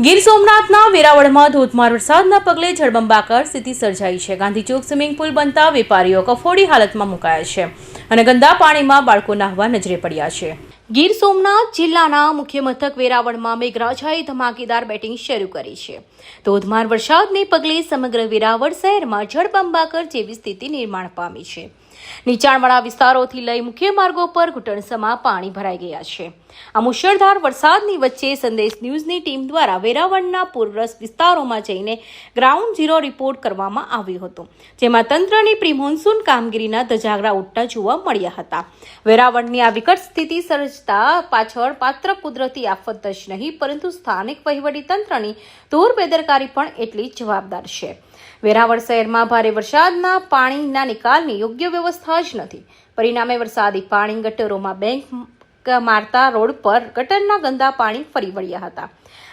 ગીર સોમનાથના વેરાવળમાં ધોધમાર વરસાદના પગલે જળબંબાકાર સ્થિતિ સર્જાઈ છે। ગાંધીચોક સ્વિમિંગ પુલ બનતા વેપારીઓ કફોડી હાલતમાં મુકાયા છે અને ગંદા પાણીમાં બાળકો નાહવા નજરે પડ્યા છે। ગીર સોમનાથ જિલ્લાના મુખ્ય મથક વેરાવળમાં મેઘરાજાએ ધમાકેદાર બેટિંગ શરૂ કરી છે। ધોધમાર વરસાદને પગલે સમગ્ર વેરાવળ શહેરમાં જળબંબાકાર જેવી સ્થિતિ નિર્માણ પામી છે। નીચાણવાળા વિસ્તારોથી લઈ મુખ્ય માર્ગો પર ઘૂંટણસમાં પાણી ભરાઈ ગયા છે। આ મુશળધાર વરસાદની વચ્ચે સંદેશ ન્યૂઝની ટીમ દ્વારા વેરાવળના પૂરગ્રસ્ત વિસ્તારોમાં જઈને ગ્રાઉન્ડ ઝીરો રિપોર્ટ કરવામાં આવ્યો હતો, જેમાં તંત્રની પ્રી મોન્સૂન કામગીરીના ધજાગરા ઉડતા જોવા મળ્યા હતા। વેરાવળની આ વિકટ સ્થિતિ સર્જતા પાછળ માત્ર કુદરતી આફત જ નહીં, પરંતુ સ્થાનિક વહીવટીતંત્રની ધૂર બેદરકારી પણ એટલી જ જવાબદાર છે। વેરાવળ શહેરમાં ભારે વરસાદના પાણીના નિકાલની યોગ્ય વ્યવસ્થા જ નથી। પરિણામે વરસાદી પાણી ગટરોમાં બેંક મારતા રોડ પર ગટરના ગંદા પાણી ફરી વળ્યા હતા।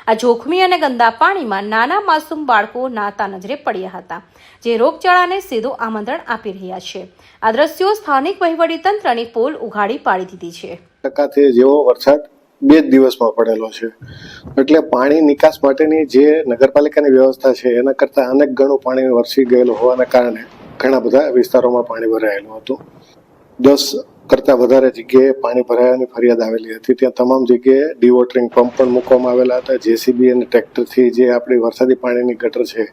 આ જોખમી અને ગંદા પાણીમાં નાના માસૂમ બાળકો નાહતા નજરે પડ્યા હતા, જે રોગચાળાને સીધું આમંત્રણ આપી રહ્યા છે। આ દ્રશ્યો સ્થાનિક વહીવટીતંત્રની પોલ ઉઘાડી પાડી દીધી છે। જેવો વરસાદ 2 દિવસમાં પડેલો છે, એટલે પાણી નિકાસ માટેની જે નગરપાલિકાની વ્યવસ્થા છે એના કરતાં અનેક ગણું પાણી વરસી ગયેલું હોવાના કારણે ઘણા બધા વિસ્તારોમાં પાણી ભરાયેલું હતું। 10 કરતાં વધારે જગ્યાએ પાણી ભરાયાની ફરિયાદ આવેલી હતી। ત્યાં તમામ જગ્યાએ ડીવોટરિંગ પંપ પણ મૂકવામાં આવેલા હતા। જેસીબી અને ટ્રેક્ટરથી જે આપણી વરસાદી પાણીની ગટર છે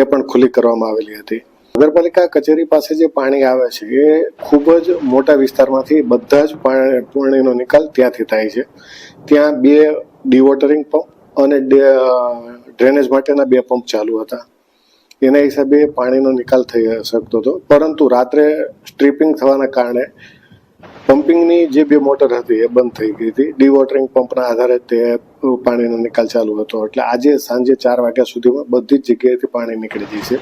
એ પણ ખુલ્લી કરવામાં આવેલી હતી। નગરપાલિકા કચેરી પાસે જે પાણી આવે છે એ ખૂબ જ મોટા વિસ્તારમાંથી બધા જ પાણીનો નિકાલ ત્યાંથી થાય છે। ત્યાં 2 ડીવોટરિંગ પંપ અને ડ્રેનેજ માટેના 2 પંપ ચાલુ હતા। એના હિસાબે પાણીનો નિકાલ થઈ શકતો હતો, પરંતુ રાત્રે સ્ટ્રીપિંગ થવાના કારણે પમ્પિંગની જે 2 મોટર હતી એ બંધ થઈ ગઈ હતી। ડીવોટરિંગ પંપના આધારે તે પાણીનો નિકાલ ચાલુ હતો, એટલે આજે સાંજે 4 વાગ્યા સુધીમાં બધી જ જગ્યાએથી પાણી નીકળી જશે।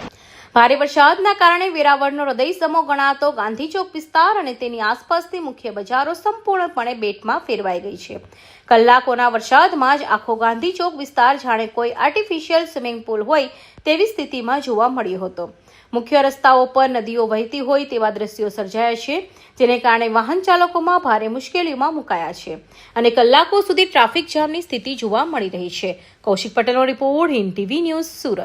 ભારે વરસાદના કારણે વેરાવળનો હૃદયસમો ગણાતો ગાંધીચોક વિસ્તાર અને તેની આસપાસની મુખ્ય બજારો સંપૂર્ણપણે બેટમાં ફેરવાઈ ગઈ છે। કલાકોના વરસાદમાં જ આખો ગાંધીચોક વિસ્તાર જાણે કોઈ આર્ટિફિશિયલ સ્વિમિંગ પુલ હોય તેવી સ્થિતિમાં જોવા મળ્યો હતો। મુખ્ય રસ્તાઓ પર નદીઓ વહેતી હોય તેવા દ્રશ્યો સર્જાયા છે, જેને કારણે વાહન ચાલકોમાં ભારે મુશ્કેલીઓમાં મુકાયા છે અને કલાકો સુધી ટ્રાફિક જામની સ્થિતિ જોવા મળી રહી છે। કૌશિક પટેલનો report, Hind TV news, Surat.